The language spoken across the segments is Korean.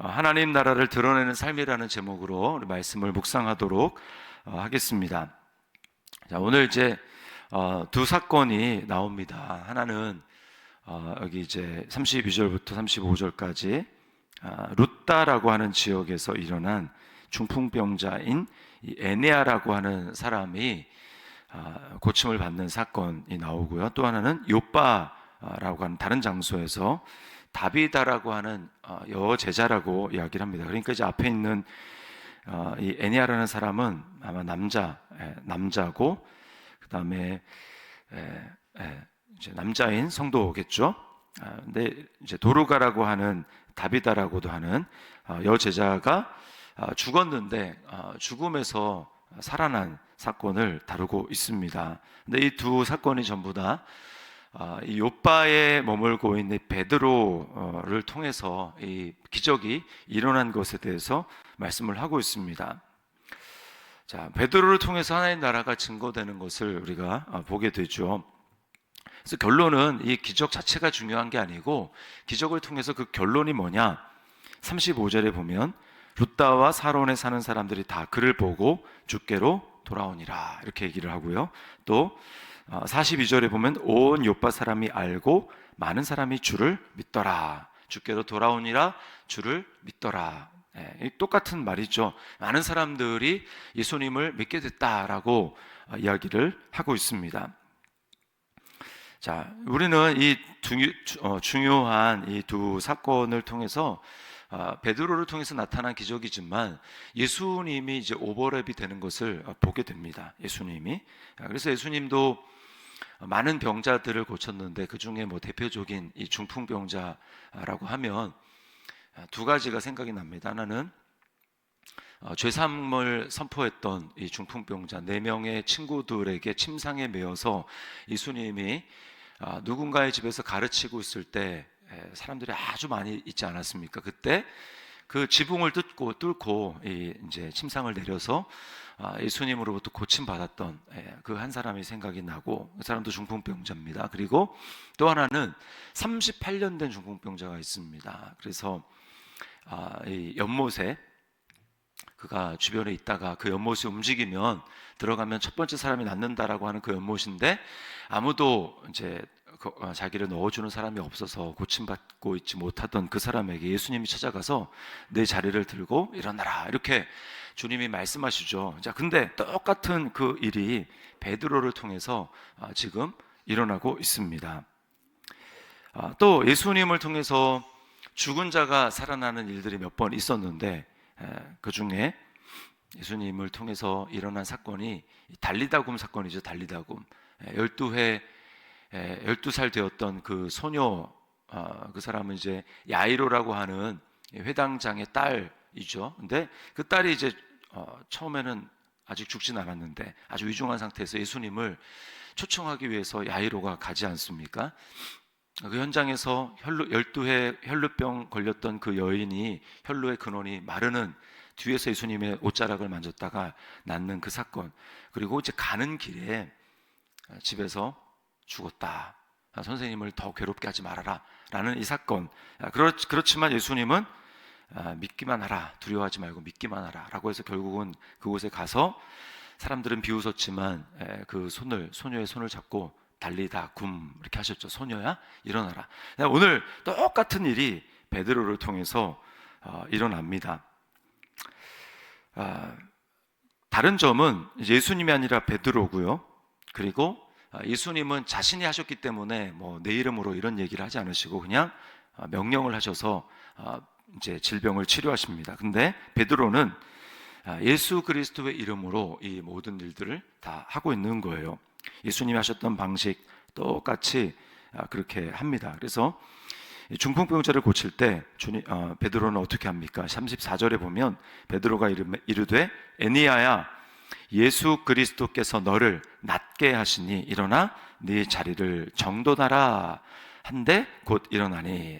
하나님 나라를 드러내는 삶이라는 제목으로 우리 말씀을 묵상하도록 하겠습니다. 자, 오늘 이제 두 사건이 나옵니다. 하나는 여기 이제 32절부터 35절까지 루따라고 하는 지역에서 일어난 중풍병자인 이 에네아라고 하는 사람이 고침을 받는 사건이 나오고요. 또 하나는 요빠라고 하는 다른 장소에서 다비다라고 하는 여제자라고 이야기를 합니다. 그러니까 이제 앞에 있는 이 에니아라는 사람은 아마 남자고, 그 다음에 이제 남자인 성도겠죠. 근데 이제 도르가라고 하는 다비다라고도 하는 여제자가 죽었는데 죽음에서 살아난 사건을 다루고 있습니다. 근데 이 두 사건이 전부 다 이 요빠에 머물고 있는 베드로를 통해서 이 기적이 일어난 것에 대해서 말씀을 하고 있습니다. 자, 베드로를 통해서 하나님 나라가 증거되는 것을 우리가 보게 되죠. 그래서 결론은 이 기적 자체가 중요한 게 아니고, 기적을 통해서 그 결론이 뭐냐? 35절에 보면 룻다와 사론에 사는 사람들이 다 그를 보고 주께로 돌아오니라, 이렇게 얘기를 하고요. 또 42절에 보면 온 요빠 사람이 알고 많은 사람이 주를 믿더라. 주께로 돌아오니라, 주를 믿더라. 똑같은 말이죠. 많은 사람들이 예수님을 믿게 됐다라고 이야기를 하고 있습니다. 자, 우리는 이 중요한 이 두 사건을 통해서 베드로를 통해서 나타난 기적이지만 예수님이 이제 오버랩이 되는 것을 보게 됩니다. 예수님이. 그래서 예수님도 많은 병자들을 고쳤는데 그 중에 뭐 대표적인 이 중풍병자라고 하면 두 가지가 생각이 납니다. 하나는 죄사함을 선포했던 이 중풍병자 4명의 친구들에게 침상에 매어서 예수님이 누군가의 집에서 가르치고 있을 때 사람들이 아주 많이 있지 않았습니까? 그때 그 지붕을 뚫고 이제 침상을 내려서 예수님으로부터 고침 받았던 그 한 사람이 생각이 나고, 그 사람도 중풍병자입니다. 그리고 또 하나는 38년 된 중풍병자가 있습니다. 그래서 이 연못에 그가 주변에 있다가 그 연못이 움직이면 들어가면 첫 번째 사람이 낫는다라고 하는 그 연못인데, 아무도 이제 자기를 넣어주는 사람이 없어서 고침받고 있지 못하던 그 사람에게 예수님이 찾아가서 내 자리를 들고 일어나라, 이렇게 주님이 말씀하시죠. 자, 근데 똑같은 그 일이 베드로를 통해서 지금 일어나고 있습니다. 또 예수님을 통해서 죽은 자가 살아나는 일들이 몇 번 있었는데, 그 중에 예수님을 통해서 일어난 사건이 달리다굼 사건이죠. 달리다굼. 12살 되었던 그 소녀, 그 사람은 이제 야이로라고 하는 회당장의 딸이죠. 근데 그 딸이 이제 처음에는 아직 죽진 않았는데 아주 위중한 상태에서 예수님을 초청하기 위해서 야이로가 가지 않습니까? 그 현장에서 12회 혈루병 걸렸던 그 여인이 혈루의 근원이 마르는 뒤에서 예수님의 옷자락을 만졌다가 낫는 그 사건, 그리고 이제 가는 길에 집에서 죽었다, 선생님을 더 괴롭게 하지 말아라 라는 이 사건. 그렇지만 예수님은 믿기만 하라, 두려워하지 말고 믿기만 하라 라고 해서 결국은 그곳에 가서 사람들은 비웃었지만 그 소녀의 손을 잡고 달리다굼 이렇게 하셨죠. 소녀야 일어나라. 오늘 똑같은 일이 베드로를 통해서 일어납니다. 다른 점은 예수님이 아니라 베드로고요. 그리고 예수님은 자신이 하셨기 때문에 뭐 내 이름으로 이런 얘기를 하지 않으시고 그냥 명령을 하셔서 이제 질병을 치료하십니다. 근데 베드로는 예수 그리스도의 이름으로 이 모든 일들을 다 하고 있는 거예요. 예수님이 하셨던 방식 똑같이 그렇게 합니다. 그래서 중풍병자를 고칠 때 베드로는 어떻게 합니까? 34절에 보면 베드로가 이르되 에니야야, 예수 그리스도께서 너를 낫게 하시니 일어나 네 자리를 정돈하라 한데 곧 일어나니.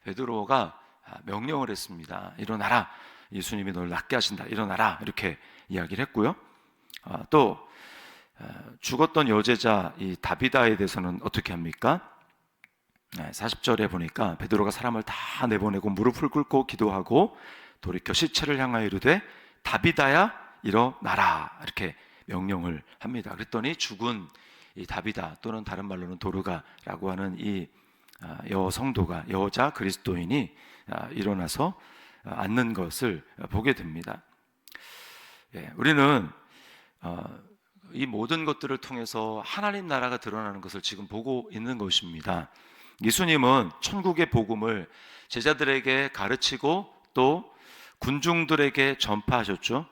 베드로가 명령을 했습니다. 일어나라, 예수님이 너를 낫게 하신다, 일어나라, 이렇게 이야기를 했고요. 또 죽었던 여제자 이 다비다에 대해서는 어떻게 합니까? 40절에 보니까 베드로가 사람을 다 내보내고 무릎을 꿇고 기도하고 돌이켜 시체를 향하여 이르되 다비다야 일어나라 이렇게 명령을 합니다. 그랬더니 죽은 이 다비다 또는 다른 말로는 도르가라고 하는 이 여성도가 여자 그리스도인이 일어나서 앉는 것을 보게 됩니다. 우리는 이 모든 것들을 통해서 하나님 나라가 드러나는 것을 지금 보고 있는 것입니다. 예수님은 천국의 복음을 제자들에게 가르치고 또 군중들에게 전파하셨죠.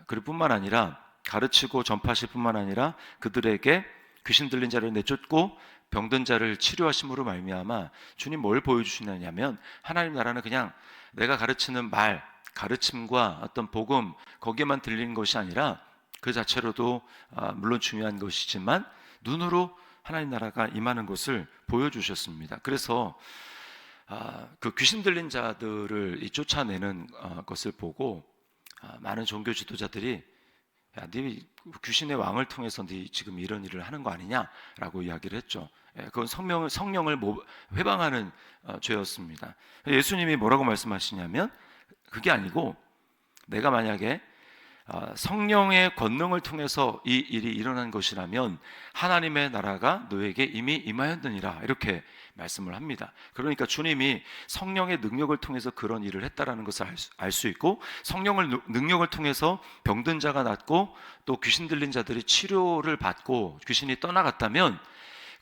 그럴 뿐만 아니라 가르치고 전파하실 뿐만 아니라 그들에게 귀신 들린 자를 내쫓고 병든 자를 치료하심으로 말미암아 주님 뭘 보여주시느냐면 하나님 나라는 그냥 내가 가르치는 말, 가르침과 어떤 복음 거기에만 들리는 것이 아니라 그 자체로도 물론 중요한 것이지만 눈으로 하나님 나라가 임하는 것을 보여주셨습니다. 그래서 그 귀신 들린 자들을 쫓아내는 것을 보고 많은 종교 지도자들이 야, 네 귀신의 왕을 통해서 네 지금 이런 일을 하는 거 아니냐라고 이야기를 했죠. 그건 성령을 회방하는 죄였습니다. 예수님이 뭐라고 말씀하시냐면 그게 아니고 내가 만약에 성령의 권능을 통해서 이 일이 일어난 것이라면 하나님의 나라가 너에게 이미 임하였느니라 이렇게 말씀을 합니다. 그러니까 주님이 성령의 능력을 통해서 그런 일을 했다라는 것을 알 수 있고 성령을 능력을 통해서 병든 자가 낫고 또 귀신 들린 자들이 치료를 받고 귀신이 떠나갔다면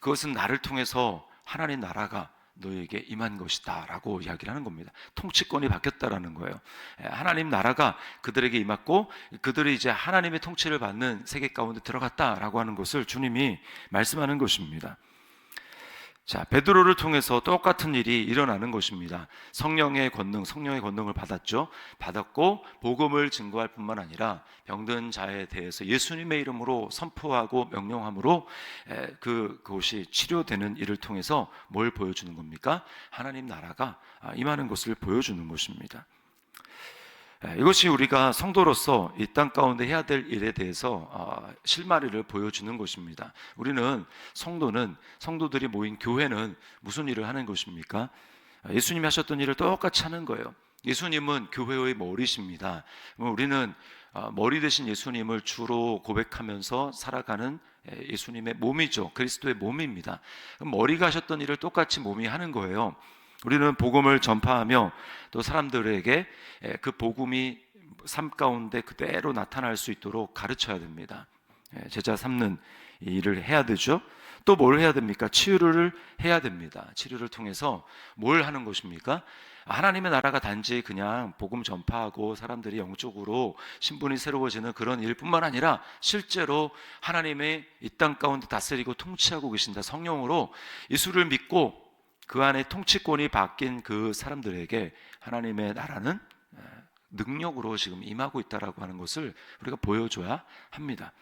그것은 나를 통해서 하나님 나라가 너에게 임한 것이다 라고 이야기를 하는 겁니다. 통치권이 바뀌었다라는 거예요. 하나님 나라가 그들에게 임했고 그들이 이제 하나님의 통치를 받는 세계 가운데 들어갔다라고 하는 것을 주님이 말씀하는 것입니다. 자, 베드로를 통해서 똑같은 일이 일어나는 것입니다. 성령의 권능을 받았고 복음을 증거할 뿐만 아니라 병든 자에 대해서 예수님의 이름으로 선포하고 명령함으로 그것이 치료되는 일을 통해서 뭘 보여주는 겁니까? 하나님 나라가 임하는 것을 보여주는 것입니다. 이것이 우리가 성도로서 이 땅 가운데 해야 될 일에 대해서 실마리를 보여주는 것입니다. 우리는 성도들이 모인 교회는 무슨 일을 하는 것입니까? 예수님이 하셨던 일을 똑같이 하는 거예요. 예수님은 교회의 머리십니다. 우리는 머리 대신 예수님을 주로 고백하면서 살아가는 예수님의 몸이죠. 그리스도의 몸입니다. 머리가 하셨던 일을 똑같이 몸이 하는 거예요. 우리는 복음을 전파하며 또 사람들에게 그 복음이 삶 가운데 그대로 나타날 수 있도록 가르쳐야 됩니다. 제자 삼는 일을 해야 되죠. 또 뭘 해야 됩니까? 치유를 해야 됩니다. 치료를 통해서 뭘 하는 것입니까? 하나님의 나라가 단지 그냥 복음 전파하고 사람들이 영적으로 신분이 새로워지는 그런 일뿐만 아니라 실제로 하나님의 이 땅 가운데 다스리고 통치하고 계신다. 성령으로 예수를 믿고 그 안에 통치권이 바뀐 그 사람들에게 하나님의 나라는 능력으로 지금 임하고 있다라고 하는 것을 우리가 보여줘야 합니다.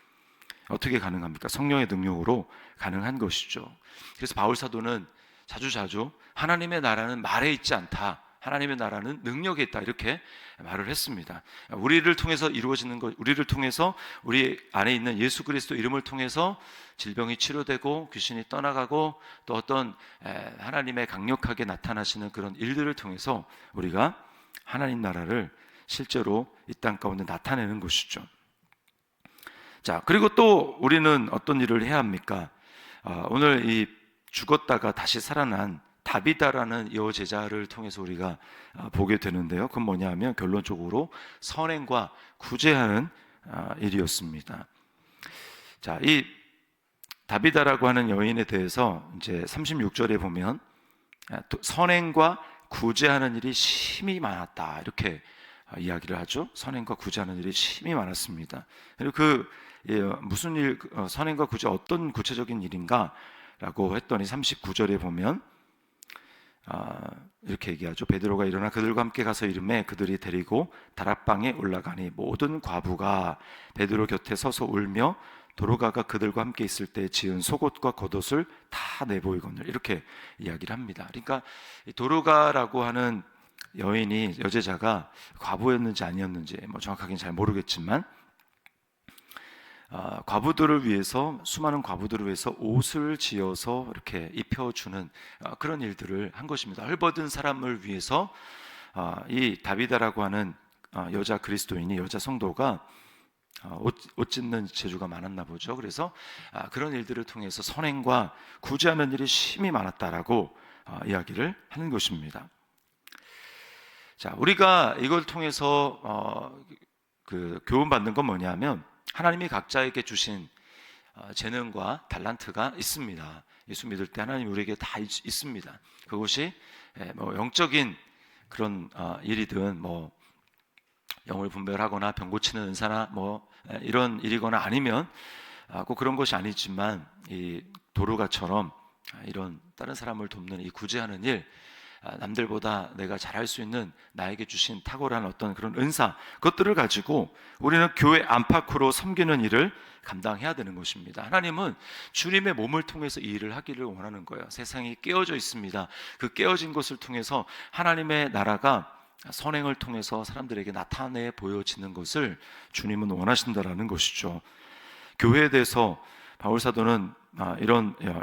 어떻게 가능합니까? 성령의 능력으로 가능한 것이죠. 그래서 바울 사도는 자주 하나님의 나라는 말에 있지 않다. 하나님의 나라는 능력에 있다 이렇게 말을 했습니다. 우리를 통해서 이루어지는 것, 우리를 통해서 우리 안에 있는 예수 그리스도 이름을 통해서 질병이 치료되고 귀신이 떠나가고 또 어떤 하나님의 강력하게 나타나시는 그런 일들을 통해서 우리가 하나님 나라를 실제로 이 땅 가운데 나타내는 것이죠. 자, 그리고 또 우리는 어떤 일을 해야 합니까? 오늘 이 죽었다가 다시 살아난 다비다라는 여제자를 통해서 우리가 보게 되는데요. 그건 뭐냐면 결론적으로 선행과 구제하는 일이었습니다. 자, 이 다비다라고 하는 여인에 대해서 이제 36절에 보면 선행과 구제하는 일이 심히 많았다 이렇게 이야기를 하죠. 선행과 구제하는 일이 심히 많았습니다. 그리고 무슨 일, 선행과 구제 어떤 구체적인 일인가라고 했더니 39절에 보면 이렇게 얘기하죠. 베드로가 일어나 그들과 함께 가서 이르매 그들이 데리고 다락방에 올라가니 모든 과부가 베드로 곁에 서서 울며 도로가가 그들과 함께 있을 때 지은 속옷과 겉옷을 다 내보이거늘 이렇게 이야기를 합니다. 그러니까 도로가라고 하는 여인이 여제자가 과부였는지 아니었는지 정확하게는 잘 모르겠지만 과부들을 위해서, 수많은 과부들을 위해서 옷을 지어서 이렇게 입혀주는 그런 일들을 한 것입니다. 헐벗은 사람을 위해서 이 다비다라고 하는 여자 그리스도인이, 여자 성도가 옷 찢는 재주가 많았나 보죠. 그래서 그런 일들을 통해서 선행과 구제하는 일이 심히 많았다라고 이야기를 하는 것입니다. 자, 우리가 이걸 통해서 그 교훈받는 건 뭐냐면, 하나님이 각자에게 주신 재능과 달란트가 있습니다. 예수 믿을 때 하나님 우리에게 다 있습니다. 그것이 뭐 영적인 그런 일이든, 뭐 영을 분별하거나 병 고치는 은사나 뭐 이런 일이거나, 아니면 꼭 그런 것이 아니지만 이 도르가처럼 이런 다른 사람을 돕는 이 구제하는 일, 남들보다 내가 잘할 수 있는 나에게 주신 탁월한 어떤 그런 은사, 그것들을 가지고 우리는 교회 안팎으로 섬기는 일을 감당해야 되는 것입니다. 하나님은 주님의 몸을 통해서 이 일을 하기를 원하는 거예요. 세상이 깨어져 있습니다. 그 깨어진 것을 통해서 하나님의 나라가 선행을 통해서 사람들에게 나타내 보여지는 것을 주님은 원하신다라는 것이죠. 교회에 대해서 바울 사도는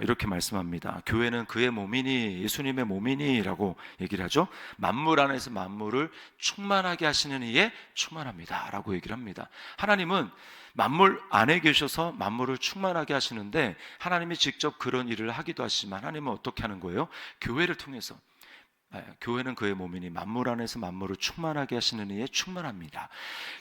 이렇게 말씀합니다. 교회는 그의 몸이니, 예수님의 몸이니라고 얘기를 하죠. 만물 안에서 만물을 충만하게 하시는 이에 충만합니다라고 얘기를 합니다. 하나님은 만물 안에 계셔서 만물을 충만하게 하시는데, 하나님이 직접 그런 일을 하기도 하시지만 하나님은 어떻게 하는 거예요? 교회를 통해서. 교회는 그의 몸이니 만물 안에서 만물을 충만하게 하시는 이에 충만합니다.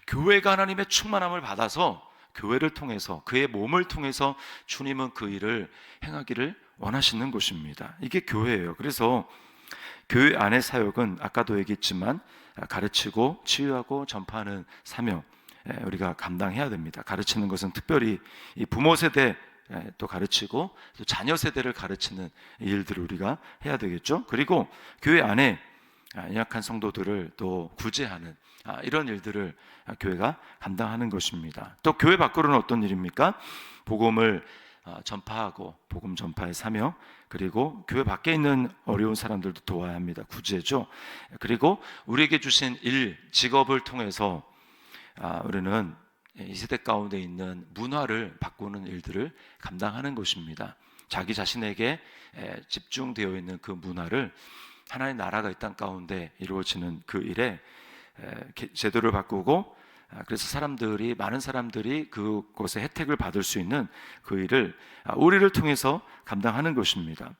교회가 하나님의 충만함을 받아서 교회를 통해서, 그의 몸을 통해서 주님은 그 일을 행하기를 원하시는 것입니다. 이게 교회예요. 그래서 교회 안의 사역은 아까도 얘기했지만 가르치고 치유하고 전파하는 사명, 우리가 감당해야 됩니다. 가르치는 것은 특별히 이 부모 세대 또 가르치고, 또 자녀 세대를 가르치는 일들을 우리가 해야 되겠죠. 그리고 교회 안에 연약한 성도들을 또 구제하는 이런 일들을 교회가 감당하는 것입니다. 또 교회 밖으로는 어떤 일입니까? 복음을 전파하고, 복음 전파의 사명, 그리고 교회 밖에 있는 어려운 사람들도 도와야 합니다. 구제죠. 그리고 우리에게 주신 일, 직업을 통해서 우리는 이 세대 가운데 있는 문화를 바꾸는 일들을 감당하는 것입니다. 자기 자신에게 집중되어 있는 그 문화를, 하나님의 나라가 이 땅 가운데 이루어지는 그 일에 제도를 바꾸고, 그래서 많은 사람들이 그것의 혜택을 받을 수 있는 그 일을 우리를 통해서 감당하는 것입니다.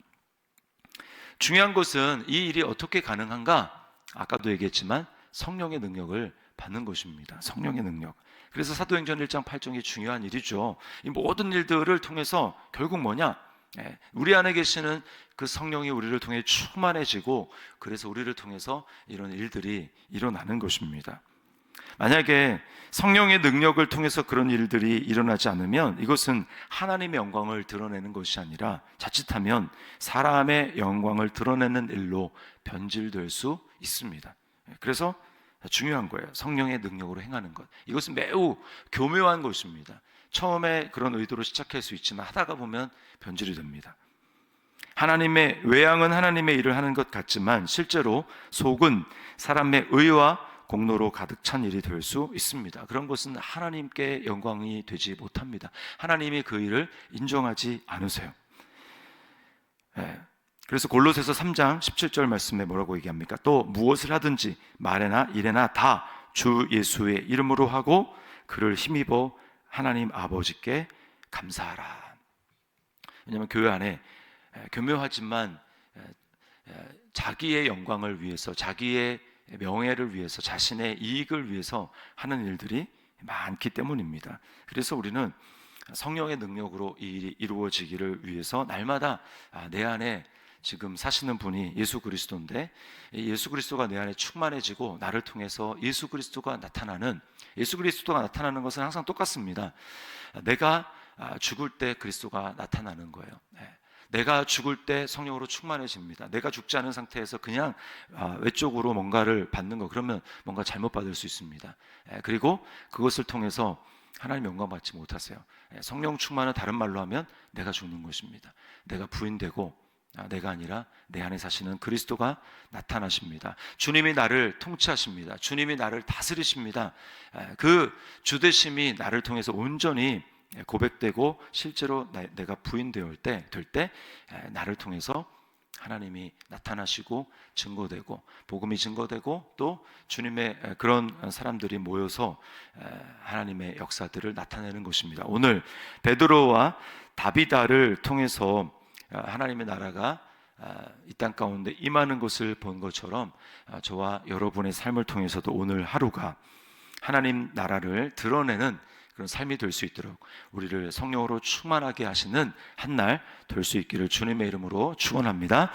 중요한 것은 이 일이 어떻게 가능한가? 아까도 얘기했지만 성령의 능력을 받는 것입니다. 성령의 능력. 그래서 사도행전 1장 8절이 중요한 일이죠. 이 모든 일들을 통해서 결국 뭐냐? 우리 안에 계시는 그 성령이 우리를 통해 충만해지고, 그래서 우리를 통해서 이런 일들이 일어나는 것입니다. 만약에 성령의 능력을 통해서 그런 일들이 일어나지 않으면 이것은 하나님의 영광을 드러내는 것이 아니라 자칫하면 사람의 영광을 드러내는 일로 변질될 수 있습니다. 그래서 중요한 거예요. 성령의 능력으로 행하는 것. 이것은 매우 교묘한 것입니다. 처음에 그런 의도로 시작할 수 있지만 하다가 보면 변질이 됩니다. 하나님의 외양은 하나님의 일을 하는 것 같지만 실제로 속은 사람의 의와 공로로 가득 찬 일이 될 수 있습니다. 그런 것은 하나님께 영광이 되지 못합니다. 하나님이 그 일을 인정하지 않으세요. 그래서 골로새서 3장 17절 말씀에 뭐라고 얘기합니까? 또 무엇을 하든지 말에나 일에나 다 주 예수의 이름으로 하고 그를 힘입어 하나님 아버지께 감사하라. 왜냐하면 교회 안에 교묘하지만 자기의 영광을 위해서, 자기의 명예를 위해서, 자신의 이익을 위해서 하는 일들이 많기 때문입니다. 그래서 우리는 성령의 능력으로 이 일이 이루어지기를 위해서 날마다 내 안에 지금 사시는 분이 예수 그리스도인데, 예수 그리스도가 내 안에 충만해지고 나를 통해서 예수 그리스도가 나타나는 것은 항상 똑같습니다. 내가 죽을 때 그리스도가 나타나는 거예요. 내가 죽을 때 성령으로 충만해집니다. 내가 죽지 않은 상태에서 그냥 외적으로 뭔가를 받는 거, 그러면 뭔가 잘못 받을 수 있습니다. 그리고 그것을 통해서 하나님 영광 받지 못하세요. 성령 충만은 다른 말로 하면 내가 죽는 것입니다. 내가 부인되고 내가 아니라 내 안에 사시는 그리스도가 나타나십니다. 주님이 나를 통치하십니다. 주님이 나를 다스리십니다. 그 주되심이 나를 통해서 온전히 고백되고 실제로 내가 부인될 때 나를 통해서 하나님이 나타나시고 증거되고 복음이 증거되고 또 주님의 그런 사람들이 모여서 하나님의 역사들을 나타내는 것입니다. 오늘 베드로와 다비다를 통해서 하나님의 나라가 이 땅 가운데 임하는 것을 본 것처럼 저와 여러분의 삶을 통해서도 오늘 하루가 하나님 나라를 드러내는 그런 삶이 될 수 있도록 우리를 성령으로 충만하게 하시는 한 날 될 수 있기를 주님의 이름으로 축원합니다.